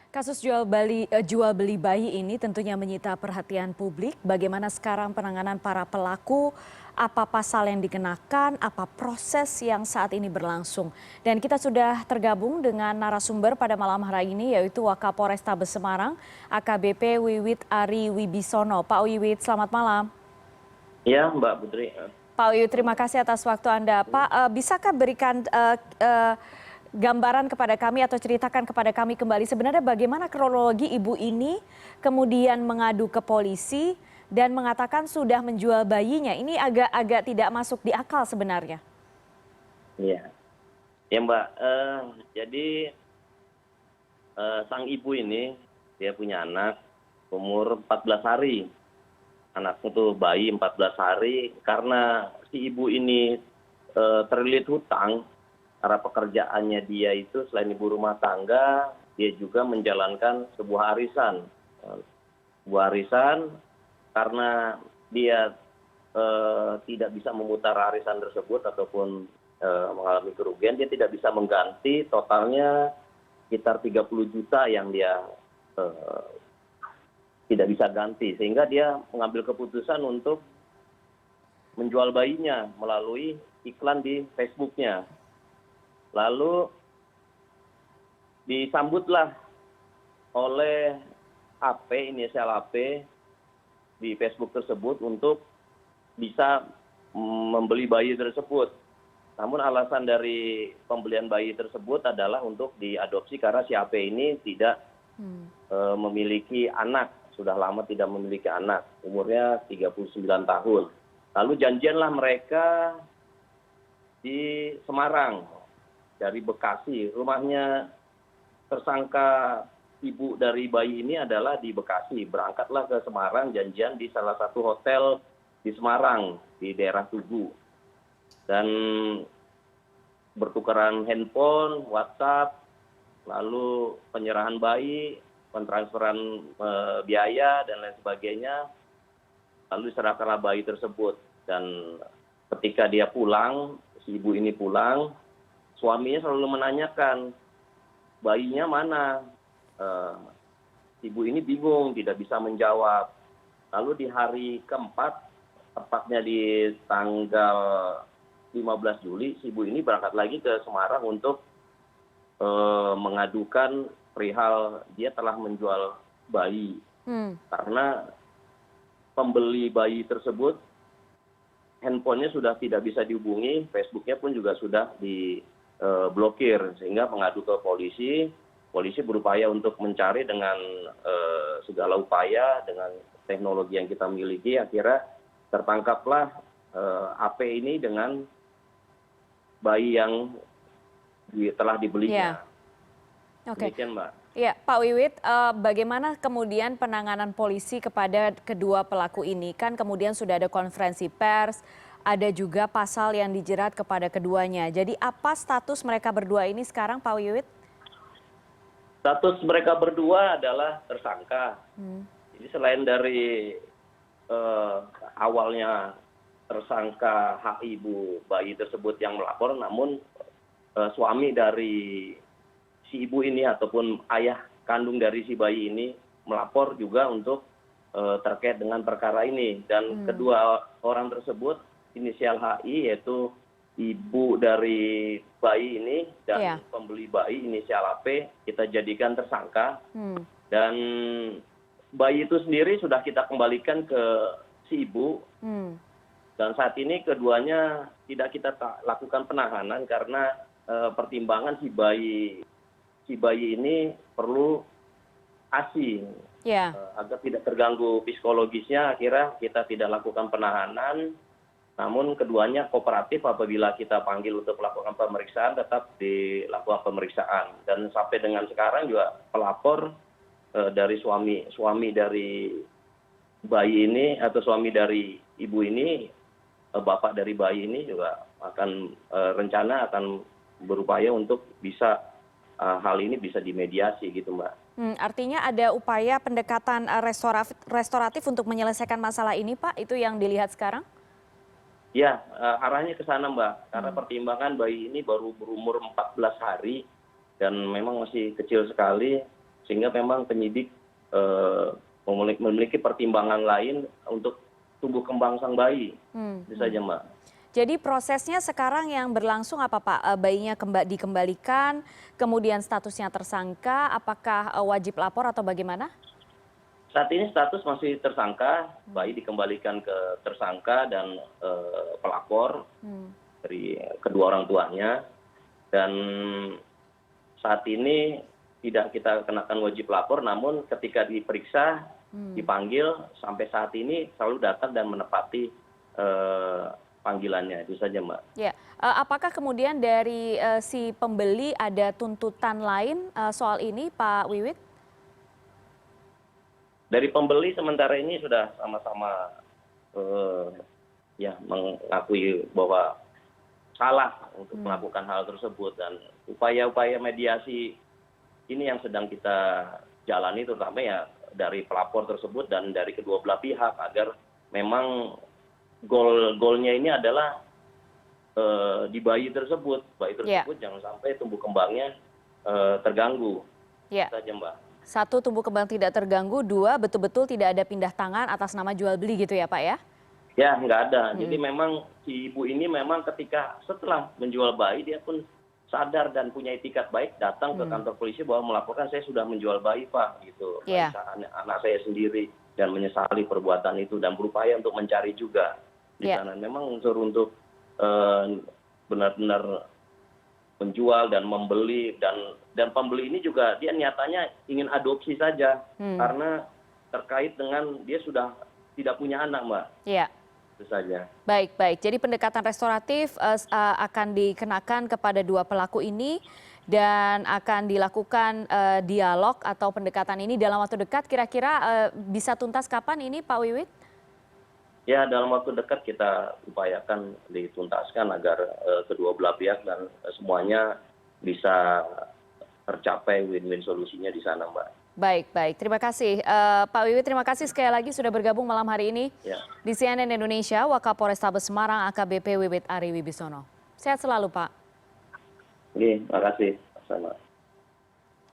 Kasus jual beli bayi ini tentunya menyita perhatian publik. Bagaimana sekarang penanganan para pelaku, apa pasal yang dikenakan, apa proses yang saat ini berlangsung. Dan kita sudah tergabung dengan narasumber pada malam hari ini yaitu Wakapolrestabes Semarang, AKBP Wiwit Ari Wibisono. Pak Wiwit, selamat malam. Ya, Mbak Putri. Pak Wiwit, terima kasih atas waktu Anda. Pak, bisakah berikan gambaran kepada kami atau ceritakan kepada kami kembali sebenarnya bagaimana kronologi ibu ini kemudian mengadu ke polisi dan mengatakan sudah menjual bayinya. Ini agak tidak masuk di akal sebenarnya. Iya, ya Mbak. Jadi sang ibu ini dia punya anak umur 14 hari. Anaknya tuh bayi 14 hari karena si ibu ini terlilit hutang. Karena pekerjaannya dia itu selain ibu rumah tangga, dia juga menjalankan sebuah arisan. Sebuah arisan karena dia tidak bisa memutar arisan tersebut ataupun mengalami kerugian, dia tidak bisa mengganti totalnya sekitar 30 juta yang dia tidak bisa ganti. Sehingga dia mengambil keputusan untuk menjual bayinya melalui iklan di Facebooknya. Lalu disambutlah oleh AP, inisial AP di Facebook tersebut untuk bisa membeli bayi tersebut. Namun alasan dari pembelian bayi tersebut adalah untuk diadopsi karena si AP ini tidak memiliki anak, sudah lama tidak memiliki anak, umurnya 39 tahun. Lalu janjianlah mereka di Semarang. Dari Bekasi, rumahnya tersangka ibu dari bayi ini adalah di Bekasi. Berangkatlah ke Semarang, janjian di salah satu hotel di Semarang, di daerah Tugu. Dan bertukaran handphone, WhatsApp, lalu penyerahan bayi, pentransferan biaya, dan lain sebagainya. Lalu diserahkanlah bayi tersebut. Dan ketika dia pulang, si ibu ini pulang, suaminya selalu menanyakan bayinya mana. Ibu ini bingung, tidak bisa menjawab. Lalu di hari keempat, tepatnya di tanggal 15 Juli, si ibu ini berangkat lagi ke Semarang untuk mengadukan perihal dia telah menjual bayi. Karena pembeli bayi tersebut, handphonenya sudah tidak bisa dihubungi, Facebooknya pun juga sudah blokir, sehingga mengadu ke polisi. Polisi berupaya untuk mencari dengan segala upaya, dengan teknologi yang kita miliki. Akhirnya tertangkaplah AP ini dengan bayi yang telah dibelinya. Oke. Demikian, Mbak. Ya, Pak Wiwit, bagaimana kemudian penanganan polisi kepada kedua pelaku ini? Kan kemudian sudah ada konferensi pers, ada juga pasal yang dijerat kepada keduanya. Jadi apa status mereka berdua ini sekarang, Pak Wiwit? Status mereka berdua adalah tersangka. Jadi selain dari awalnya tersangka hak ibu bayi tersebut yang melapor, namun suami dari si ibu ini ataupun ayah kandung dari si bayi ini melapor juga untuk terkait dengan perkara ini. Dan kedua orang tersebut inisial HI, yaitu ibu dari bayi ini dan pembeli bayi inisial AP, kita jadikan tersangka. Dan bayi itu sendiri sudah kita kembalikan ke si ibu. Dan saat ini keduanya tidak kita lakukan penahanan karena pertimbangan si bayi ini perlu ASI. Agar tidak terganggu psikologisnya, akhirnya kita tidak lakukan penahanan. Namun keduanya kooperatif, apabila kita panggil untuk melakukan pemeriksaan, tetap dilakukan pemeriksaan. Dan sampai dengan sekarang juga pelapor dari suami dari bayi ini atau suami dari ibu ini, bapak dari bayi ini juga akan rencana akan berupaya untuk bisa hal ini bisa dimediasi gitu, Mbak. Artinya ada upaya pendekatan restoratif untuk menyelesaikan masalah ini, Pak? Itu yang dilihat sekarang? Ya, arahnya ke sana, Mbak. Karena pertimbangan bayi ini baru berumur 14 hari dan memang masih kecil sekali, sehingga memang penyidik memiliki pertimbangan lain untuk tumbuh kembang sang bayi. Itu saja, Mbak. Jadi prosesnya sekarang yang berlangsung apa Pak? Bayinya dikembalikan, kemudian statusnya tersangka, apakah wajib lapor atau bagaimana? Saat ini status masih tersangka, bayi dikembalikan ke tersangka dan pelapor dari kedua orang tuanya. Dan saat ini tidak kita kenakan wajib lapor, namun ketika diperiksa, dipanggil, sampai saat ini selalu datang dan menepati panggilannya. Itu saja, Mbak. Ya, apakah kemudian dari si pembeli ada tuntutan lain soal ini, Pak Wiwit? Dari pembeli sementara ini sudah sama-sama mengakui bahwa salah untuk melakukan hal tersebut, dan upaya-upaya mediasi ini yang sedang kita jalani, terutama ya dari pelapor tersebut dan dari kedua belah pihak, agar memang goalnya ini adalah di bayi tersebut jangan sampai tumbuh kembangnya terganggu. Ya. Itu saja, Mbak. 1, tumbuh kembang tidak terganggu. 2, betul-betul tidak ada pindah tangan atas nama jual beli gitu ya Pak ya? Ya, nggak ada. Jadi memang si ibu ini memang ketika setelah menjual bayi, dia pun sadar dan punya itikat baik, datang ke kantor polisi bahwa melaporkan saya sudah menjual bayi, Pak, gitu. Yeah. Anak saya sendiri, dan menyesali perbuatan itu dan berupaya untuk mencari juga di sana. Memang unsur untuk benar-benar menjual dan membeli, dan pembeli ini juga dia nyatanya ingin adopsi saja karena terkait dengan dia sudah tidak punya anak, Mbak. Iya. Itu saja. Baik. Jadi pendekatan restoratif akan dikenakan kepada 2 pelaku ini dan akan dilakukan dialog atau pendekatan ini dalam waktu dekat. Kira-kira bisa tuntas kapan ini, Pak Wiwit? Ya, dalam waktu dekat kita upayakan dituntaskan agar kedua belah pihak dan semuanya bisa tercapai win-win solusinya di sana, Mbak. Baik. Terima kasih. Pak Wiwit, terima kasih sekali lagi sudah bergabung malam hari ini di CNN Indonesia. Wakapolrestabes Semarang AKBP Wiwit Ari Wibisono. Sehat selalu, Pak. Terima kasih. Sama.